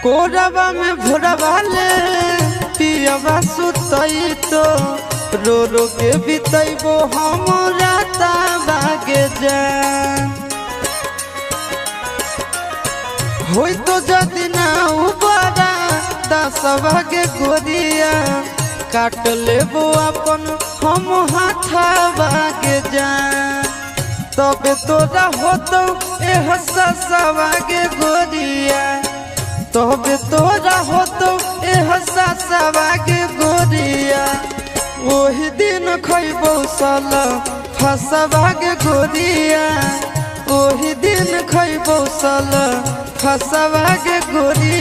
कोरबा में भोरबा ले पियबा सुतई तो रो रो के बितैबो हम राता बागे जान होई तो जदि ना उबारा दस बागे गोरिया काट लेबो अपन हम हाथा बागे जान तबे तोरा होतो एह सवागे गोरिया तबे तोरा होतो एह सवागे गोरिया ओही दिन खइबो साला फसवागे गोरिया ओही दिन खइबो साला फसवागे गोरिया।